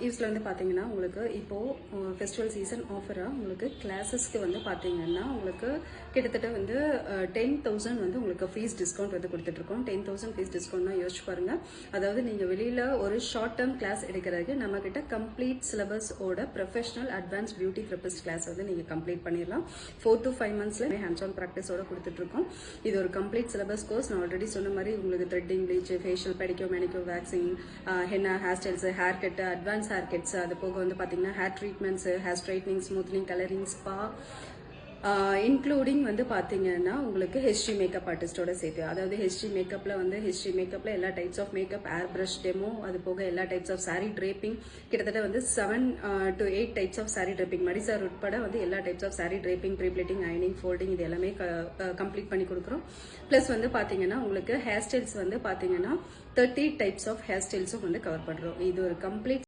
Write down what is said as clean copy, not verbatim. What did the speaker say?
இதில் வந்து பார்த்தீங்கன்னா உங்களுக்கு இப்போது ஃபெஸ்டிவல் சீசன் ஆஃபராக உங்களுக்கு கிளாஸஸ்க்கு வந்து பார்த்தீங்கன்னா உங்களுக்கு கிட்டத்தட்ட வந்து 10,000 வந்து உங்களுக்கு ஃபீஸ் டிஸ்கவுண்ட் வந்து கொடுத்துட்ருக்கோம். 10,000 ஃபீஸ் டிஸ்கவுண்ட்னா யோசிச்சு பாருங்கள். அதாவது நீங்கள் வெளியில் ஒரு ஷார்ட் டேர்ம் கிளாஸ் எடுக்கிறதுக்கு நம்மக்கிட்ட கம்ப்ளீட் சிலபஸோட professional advance beauty therapist class வந்து நீங்கள் கம்ப்ளீட் பண்ணிடலாம். 4 to 5 monthsல ஹேண்ட்ஸ் ஆன் ப்ராக்டிஸோட கொடுத்துட்ருக்கோம். இது ஒரு கம்ப்ளீட் சிலபஸ் கோர்ஸ். நான் ஆல்ரெடி சொன்ன மாதிரி உங்களுக்கு threading, bleach, facial, pedicure, manicure, waxing, henna, hair styles, hair cut, advance hair cuts, அது போக வந்து பார்த்தீங்கன்னா hair treatments, hair straightening, smoothening, colouring, spa, including வந்து பார்த்தீங்கன்னா உங்களுக்கு ஹிஸ்ட்ரி மேக்கப் ஆர்டிஸ்டோட சேர்த்து. அதாவது ஹிஸ்ட்ரி மேக்கப்பில் எல்லா types of makeup, air brush demo, அது போக எல்லா டைப்ஸ் ஆஃப் சாரீ ட்ரேப்பிங், கிட்டத்தட்ட வந்து 7 to 8 types of sari draping, மடிசார் உட்பட வந்து எல்லா types of sari draping, prepleating, அயனிங், ஃபோல்டிங், இது எல்லாமே கம்ப்ளீட் பண்ணி கொடுக்குறோம். ப்ளஸ் வந்து பார்த்தீங்கன்னா உங்களுக்கு ஹேர் ஸ்டைல்ஸ் வந்து பார்த்தீங்கன்னா 30 டைப்ஸ் ஆஃப் ஹேர் ஸ்டைல்ஸும் வந்து கவர் பண்ணுறோம். இது ஒரு கம்ப்ளீட்